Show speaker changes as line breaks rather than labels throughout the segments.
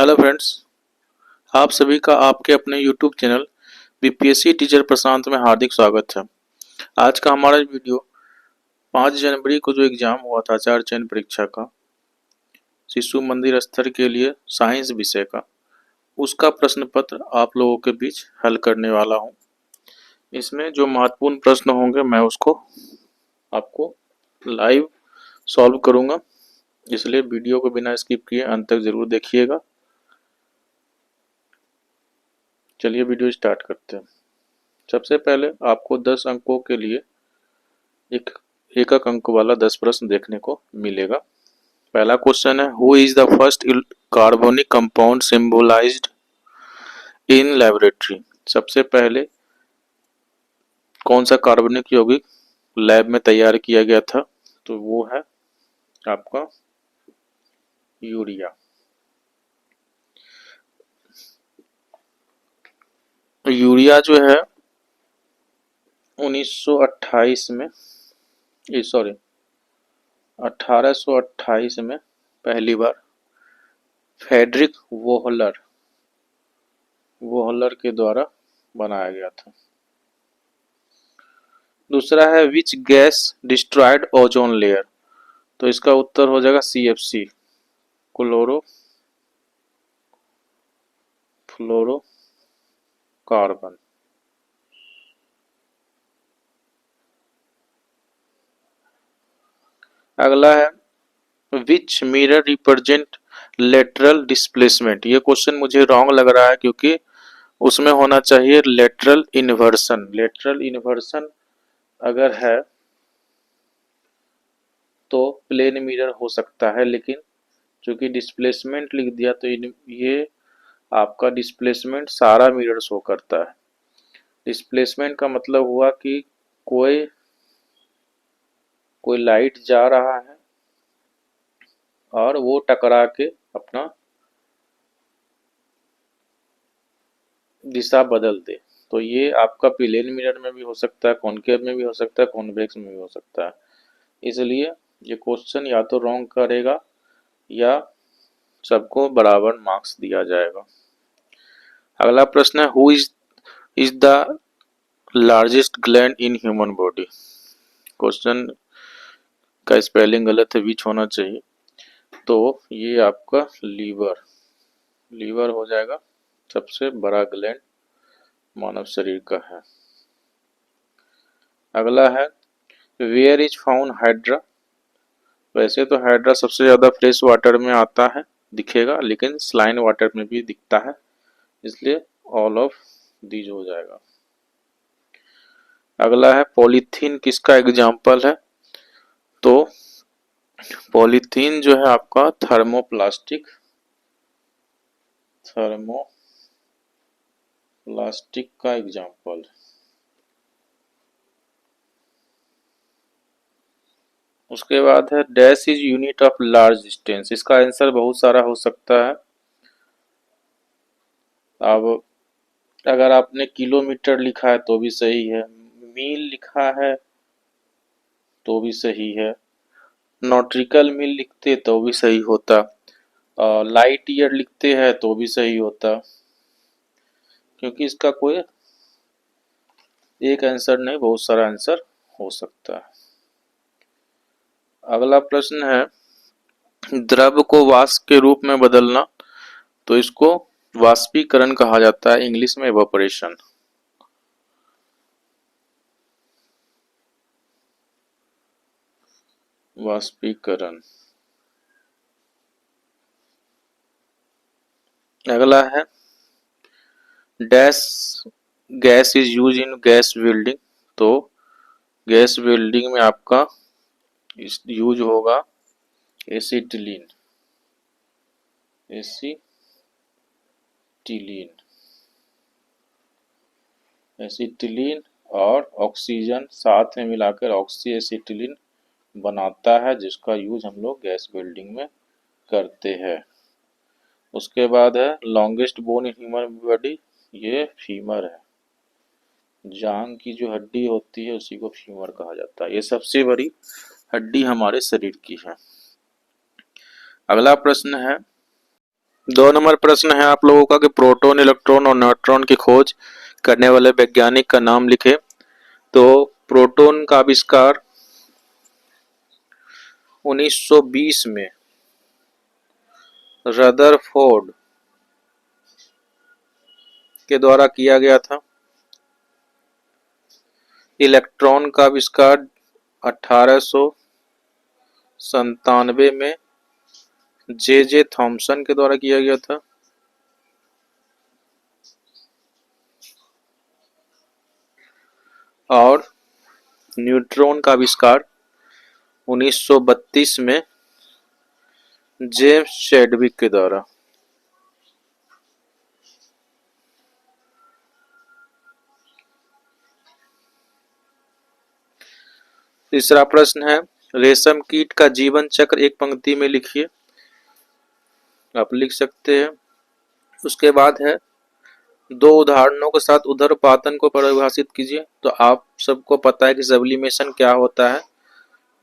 Hello friends, आप सभी का आपके अपने यूट्यूब चैनल बीपीएससी टीचर प्रशांत में हार्दिक स्वागत है। आज का हमारा वीडियो 5 जनवरी को जो एग्ज़ाम हुआ था आचार्य चयन परीक्षा का शिशु मंदिर स्तर के लिए साइंस विषय का, उसका प्रश्न पत्र आप लोगों के बीच हल करने वाला हूं। इसमें जो महत्वपूर्ण प्रश्न होंगे मैं उसको आपको लाइव सॉल्व करूँगा, इसलिए वीडियो को बिना स्किप किए अंत तक ज़रूर देखिएगा। चलिए वीडियो स्टार्ट करते हैं। सबसे पहले आपको 10 अंकों के लिए एक अंक वाला 10 प्रश्न देखने को मिलेगा। पहला क्वेश्चन है, who is the first carbonic compound symbolised in laboratory. सबसे पहले कौन सा कार्बनिक यौगिक लैब में तैयार किया गया था, तो वो है आपका यूरिया। यूरिया जो है 1928 में 1828 में पहली बार फ्रेडरिक वोहलर के द्वारा बनाया गया था। दूसरा है, which gas destroyed ozone layer, तो इसका उत्तर हो जाएगा CFC, क्लोरोफ्लोरोकार्बन। अगला है, विच मिरर रिप्रेजेंट लेटरल डिस्प्लेसमेंट। ये क्वेश्चन मुझे रॉन्ग लग रहा है क्योंकि उसमें होना चाहिए लेटरल इन्वर्सन। लेटरल इन्वर्सन अगर है तो प्लेन मिरर हो सकता है, लेकिन चूंकि डिस्प्लेसमेंट लिख दिया तो ये आपका डिस्प्लेसमेंट सारा मिरर शो करता है। डिस्प्लेसमेंट का मतलब हुआ कि कोई लाइट जा रहा है और वो टकरा के अपना दिशा बदल दे, तो ये आपका प्लेन मिरर में भी हो सकता है, कॉनकेव में भी हो सकता है, कॉन्वेक्स में भी हो सकता है। इसलिए ये क्वेश्चन या तो रॉन्ग करेगा या सबको बराबर मार्क्स दिया जाएगा। अगला प्रश्न है, who is the largest gland in human body. Question का स्पेलिंग गलत है, विच होना चाहिए, तो ये आपका लीवर हो जाएगा। सबसे बड़ा ग्लैंड मानव शरीर का है। अगला है, वेयर इज फाउंड हाइड्रा। वैसे तो हाइड्रा सबसे ज्यादा फ्रेश वाटर में आता है, दिखेगा, लेकिन स्लाइन वाटर में भी दिखता है, इसलिए ऑल ऑफ दीज हो जाएगा। अगला है, पॉलीथीन किसका एग्जाम्पल है, तो पॉलीथीन जो है आपका थर्मोप्लास्टिक का एग्जाम्पल। उसके बाद है, dash is unit of large distance. इसका आंसर बहुत सारा हो सकता है। अब अगर आपने किलोमीटर लिखा है तो भी सही है, मील लिखा है तो भी सही है, नॉट्रिकल मील लिखते तो भी सही होता, लाइट ईयर लिखते हैं तो भी सही होता, क्योंकि इसका कोई एक आंसर नहीं, बहुत सारा आंसर हो सकता है। अगला प्रश्न है, द्रव को वाष्प के रूप में बदलना, तो इसको वाष्पीकरण कहा जाता है, इंग्लिश में इवेपोरेशन। वाष्पीकरण। अगला है, dash gas is use in gas building, तो गैस बिल्डिंग में आपका यूज होगा एसिटिलीन और ऑक्सीजन साथ में मिलाकर ऑक्सी एसिटिलीन बनाता है, जिसका यूज हम लोग गैस बिल्डिंग में करते हैं। उसके बाद है, longest bone in human body, ये फीमर है। जांग की जो हड्डी होती है उसी को फीमर कहा जाता है, ये सबसे बड़ी हड्डी हमारे शरीर की है। अगला प्रश्न है, दो नंबर प्रश्न है आप लोगों का कि प्रोटॉन, इलेक्ट्रॉन और न्यूट्रॉन की खोज करने वाले वैज्ञानिक का नाम लिखे। तो प्रोटॉन का आविष्कार 1920 में रदरफोर्ड के द्वारा किया गया था। इलेक्ट्रॉन का आविष्कार 1897 में जे थॉमसन के द्वारा किया गया था। और न्यूट्रॉन का आविष्कार 1932 में जेम्स चैडविक के द्वारा। तीसरा प्रश्न है रेशम कीट का जीवन चक्र एक पंक्ति में लिखिए। आप लिख सकते हैं। उसके बाद है दो उदाहरणों के साथ उदरपातन को परिभाषित कीजिए। तो आप सबको पता है कि सब्लिमेशन क्या होता है।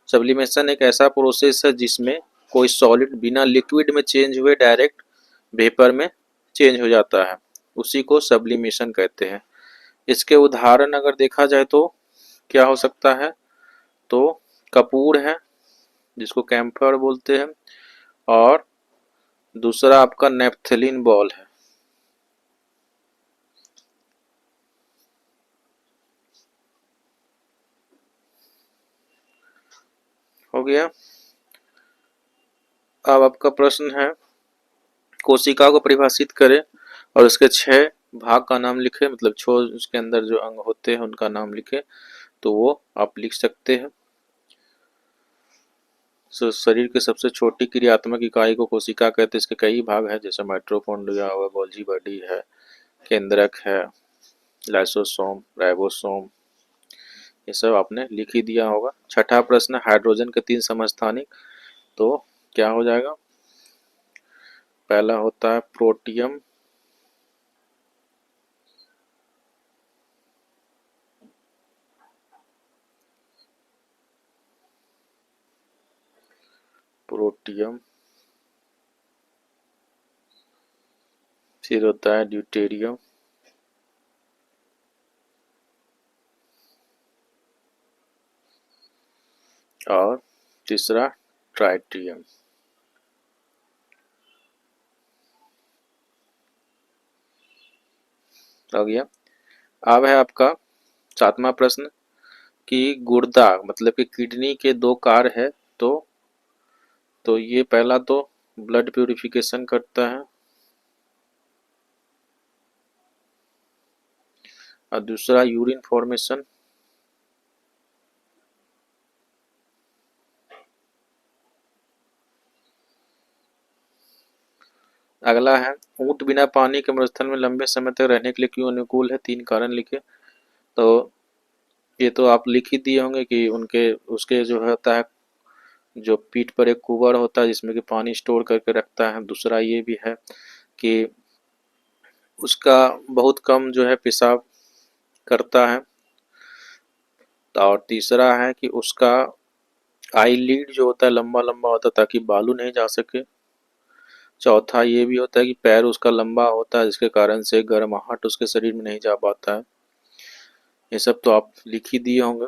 सब्लिमेशन एक ऐसा प्रोसेस है जिसमें कोई सॉलिड बिना लिक्विड में चेंज हुए डायरेक्ट वेपर में चेंज हो जाता है, उसी को सब्लिमेशन कहते हैं। इसके उदाहरण अगर देखा जाए तो क्या हो सकता है, तो कपूर है जिसको कैम्फर बोलते हैं, और दूसरा आपका नेप्थलीन बॉल है। हो गया। अब आपका प्रश्न है कोशिका को परिभाषित करें और उसके 6 भाग का नाम लिखे, मतलब उसके अंदर जो अंग होते हैं उनका नाम लिखे। तो वो आप लिख सकते हैं। शरीर की सबसे छोटी क्रियात्मक इकाई को कोशिका कहते हैं। इसके कई भाग हैं, जैसे माइटोकॉन्ड्रिया हुआ, गोल्गी बॉडी है, केंद्रक है, लाइसोसोम, राइबोसोम, ये सब आपने लिख ही दिया होगा। छठा प्रश्न हाइड्रोजन के 3 समस्थानिक। तो क्या हो जाएगा, पहला होता है प्रोटियम, प्रोटियम, फिर होता है ड्यूटेरियम, और तीसरा ट्राइटियम। हो गया। अब है आपका 7वां प्रश्न कि गुर्दा मतलब कि किडनी के 2 कार्य है। तो ये पहला तो ब्लड प्यूरिफिकेशन करता है, और दूसरा यूरिन फॉर्मेशन। अगला है ऊंट बिना पानी के मरुस्थल में लंबे समय तक रहने के लिए क्यों अनुकूल है। 3 कारण लिखे। तो ये तो आप लिख ही दिए होंगे कि उनके उसके जो होता है, जो पीठ पर एक कुबर होता है जिसमें कि पानी स्टोर करके रखता है। दूसरा ये भी है कि उसका बहुत कम जो है पेशाब करता है, और तीसरा है कि उसका आई लीड जो होता है लंबा लंबा होता है ताकि बालू नहीं जा सके। चौथा ये भी होता है कि पैर उसका लंबा होता है जिसके कारण से गर्माहट उसके शरीर में नहीं जा पाता है। ये सब तो आप लिख ही दिए होंगे।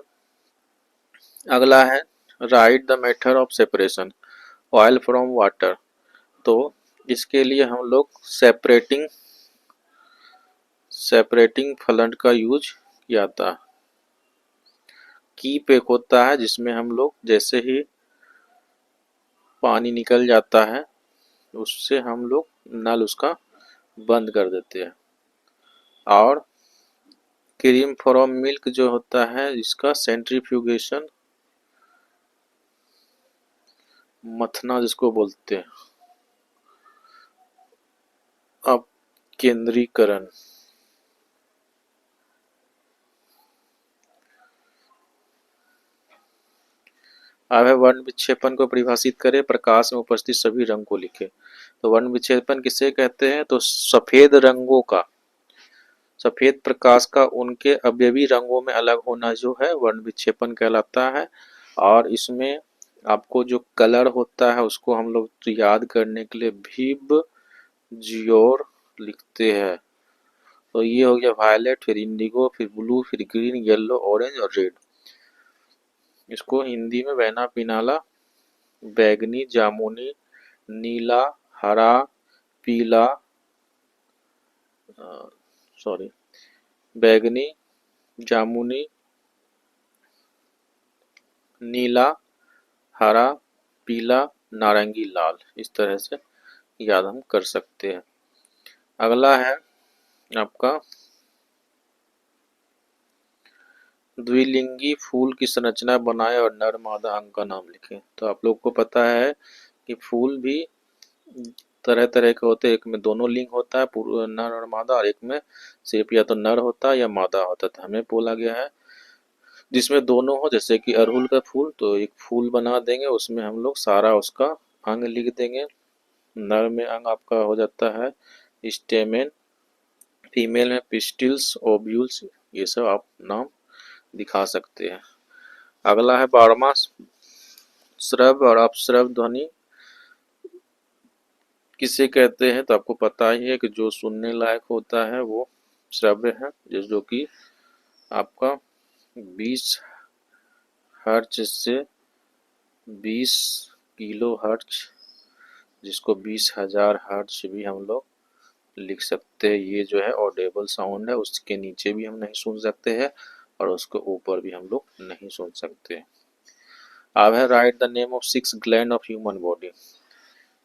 अगला है right the method of separation oil from water. तो इसके लिए हम लोग सेपरेटिंग फ्लड का यूज किया था। कीप एक होता है जिसमें हम लोग जैसे ही पानी निकल जाता है उससे हम लोग नल उसका बंद कर देते हैं। और क्रीम फ्रॉम मिल्क जो होता है इसका सेंट्रीफ्यूगेशन, मथना जिसको बोलते हैं, अब केंद्रीकरण। अब है वर्ण विक्षेपण को परिभाषित करें, प्रकाश में उपस्थित सभी रंग को लिखे। तो वर्ण विक्षेपण किसे कहते हैं, तो सफेद रंगों का, सफेद प्रकाश का उनके अवयवी रंगों में अलग होना जो है वर्ण विक्षेपण कहलाता है। और इसमें आपको जो कलर होता है उसको हम लोग तो याद करने के लिए विव जियोर लिखते हैं। तो ये हो गया वायलेट, फिर इंडिगो, फिर ब्लू, फिर ग्रीन, येलो, ऑरेंज और रेड। इसको हिंदी में बहना पिनाला, बैगनी, जामुनी, नीला, हरा, पीला, सॉरी, बैगनी, जामुनी, नीला, हरा, पीला, नारंगी, लाल, इस तरह से याद हम कर सकते हैं। अगला है आपका द्विलिंगी फूल की संरचना बनाए और नर मादा अंग का नाम लिखें। तो आप लोग को पता है कि फूल भी तरह तरह के होते हैं, एक में दोनों लिंग होता है, नर और मादा, और एक में सिर्फ या तो नर होता है या मादा होता है। तो हमें बोला गया है जिसमें दोनों हो, जैसे कि अड़हुल का फूल, तो एक फूल बना देंगे, उसमें हम लोग सारा उसका अंग लिख देंगे। नर में अंग आपका हो जाता है स्टेमेन, फीमेल में पिस्टिल्स, ओव्यूल्स, ये सब आप नाम दिखा सकते हैं। अगला है 12वां श्रव्य और अपश्रव्य ध्वनि किसे कहते हैं। तो आपको पता ही है कि जो सुनने लायक होता है वो श्रव्य है, जो कि आपका 20 हर्ट्ज से 20 किलो हर्ट्ज, जिसको 20,000 हर्ट्ज भी हम लोग लिख सकते हैं। ये जो है ऑडेबल साउंड है, उसके नीचे भी हम नहीं सुन सकते हैं और उसके ऊपर भी हम लोग नहीं सुन सकते। अब है right the name of 6 gland of human body.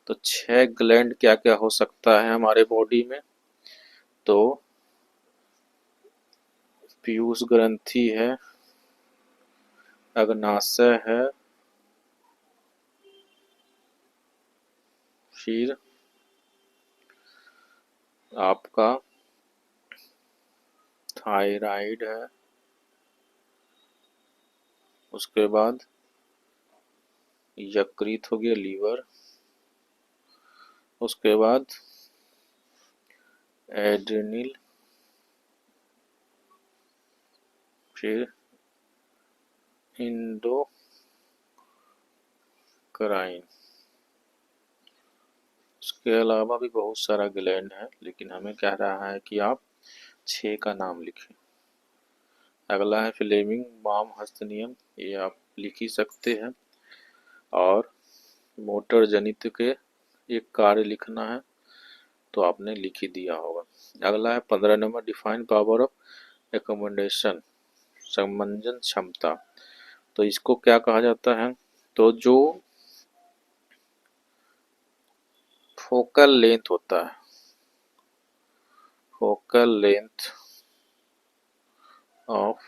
तो 6 ग्लैंड क्या क्या हो सकता है हमारे बॉडी में। तो पीयूष ग्रंथि है, अग्नाशय है, फिर आपका थायराइड है, उसके बाद यकृत हो गया, लीवर, उसके बाद एड्रेनल, फिर इंडोक्राइन। इसके अलावा भी बहुत सारा ग्लैंड है, लेकिन हमें कह रहा है कि आप 6 का नाम लिखें। अगला है फ्लेमिंग बाम हस्त नियम, ये आप लिख ही सकते हैं। और मोटर जनित के एक कार्य लिखना है, तो आपने लिख ही दिया होगा। अगला है 15 number define power of accommodation, समंजन क्षमता। तो इसको क्या कहा जाता है। तो जो फोकल लेंथ होता है, focal length of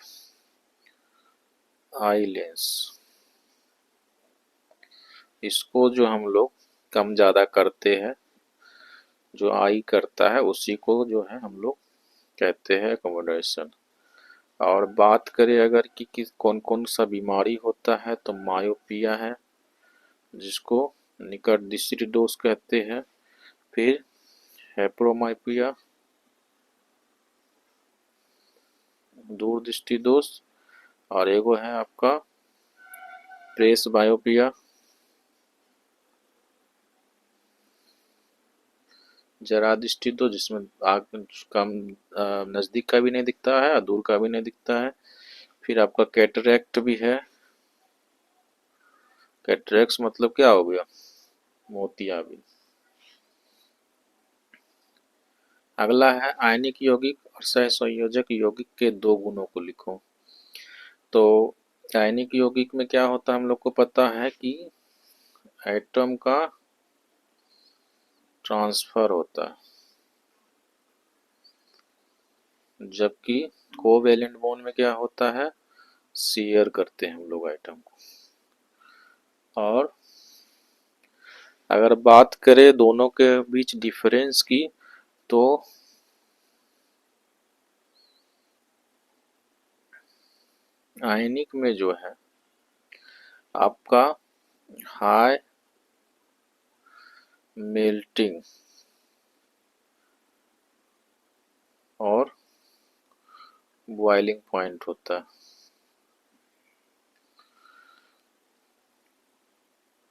eye lens, इसको जो हम लोग कम ज़्यादा करते हैं, जो आई करता है उसी को जो है हम लोग कहते हैं एकोमोडेशन। और बात करें अगर कि किस कौन कौन सा बीमारी होता है, तो मायोपिया है, जिसको निकट दृष्टि दोष कहते हैं, फिर हेप्रोमाइपिया, दूर दृष्टि दोष, और एगो है आपका प्रेस बायोपिया, जरा दृष्टि दोष, जिसमें आग कम नज़दीक का भी नहीं दिखता है और दूर का भी नहीं दिखता है। फिर आपका कैटरेक्ट भी है, कैटरेक्ट मतलब क्या हो गया, मोतियाबिंद। अगला है आयनिक यौगिक और सहसंयोजक यौगिक के 2 गुणों को लिखो। तो आयनिक यौगिक में क्या होता है हम लोग को पता है कि एटम का ट्रांसफर होता है, जबकि कोवैलेंट बॉन्ड में क्या होता है, शेयर करते हैं हम लोग एटम को। और अगर बात करें दोनों के बीच डिफरेंस की, तो आयनिक में जो है आपका हाई मेल्टिंग और बॉइलिंग पॉइंट होता है,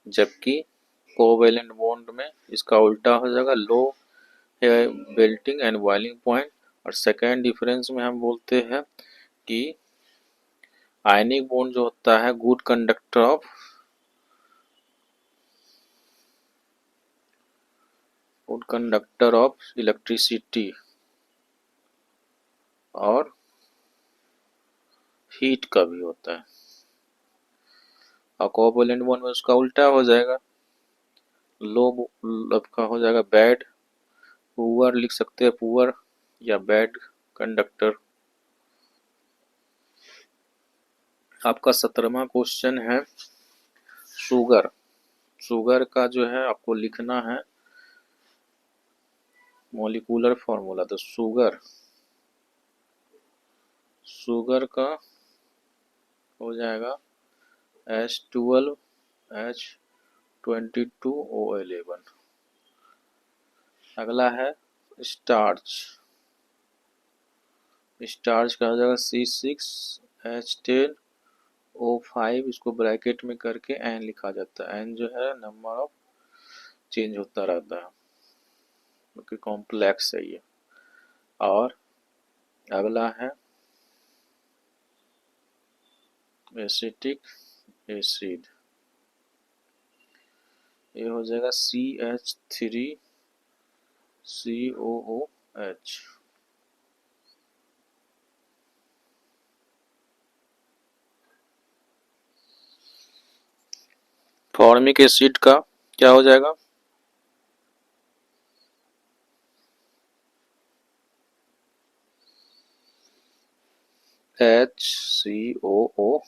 जबकि कोवैलेंट बॉन्ड में इसका उल्टा हो जाएगा, लो बेल्टिंग एंड बॉइलिंग पॉइंट। और सेकेंड डिफरेंस में हम बोलते हैं कि आयनिक बॉन्ड जो होता है गुड कंडक्टर ऑफ इलेक्ट्रिसिटी और हीट का भी होता है। और कोवैलेंट बॉन्ड में उसका उल्टा हो जाएगा, लो का हो जाएगा बैड, पुअर लिख सकते हैं, पुअर या बैड कंडक्टर। आपका 17वां क्वेश्चन है शुगर। शुगर का जो है आपको लिखना है मॉलिक्यूलर फॉर्मूला। तो शुगर का हो जाएगा H12H22O11। अगला है स्टार्च। स्टार्च का हो जाएगा C6H10O5। इसको ब्रैकेट में करके N लिखा जाता है। N जो है नंबर ऑफ चेंज होता रहता है क्योंकि कॉम्प्लेक्स है ये। और अगला है एसिटिक एसिड। ये हो जाएगा CH3COOH। फॉर्मिक एसिड का क्या हो जाएगा HCOOH।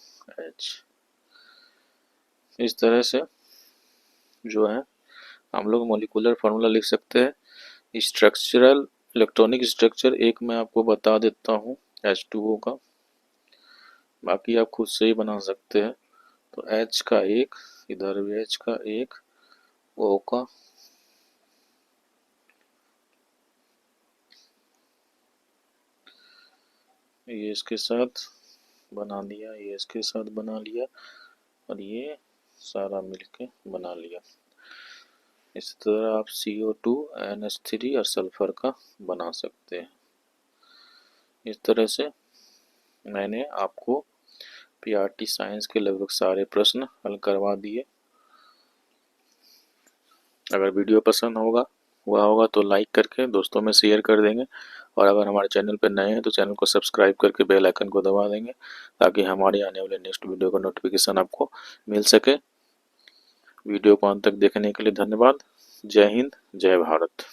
इस तरह से जो है हम लोग मॉलिक्यूलर फार्मूला लिख सकते हैं। स्ट्रक्चरल इलेक्ट्रॉनिक स्ट्रक्चर एक मैं आपको बता देता हूँ H2O का, बाकी आप खुद से ही बना सकते हैं। तो H का एक, इधर भी H का एक, O का ये इसके साथ बना लिया, ये इसके साथ बना लिया और ये सारा मिलके बना लिया। इस तरह आप CO2 NH3 और सल्फर का बना सकते हैं। इस तरह से मैंने आपको PRT साइंस के लगभग सारे प्रश्न हल करवा दिए। अगर वीडियो पसंद हुआ होगा तो लाइक करके दोस्तों में शेयर कर देंगे। और अगर हमारे चैनल पर नए हैं तो चैनल को सब्सक्राइब करके बेल आइकन को दबा देंगे ताकि हमारे आने वाले नेक्स्ट वीडियो का नोटिफिकेशन आपको मिल सके। वीडियो को अंत तक देखने के लिए धन्यवाद। जय हिंद, जय भारत।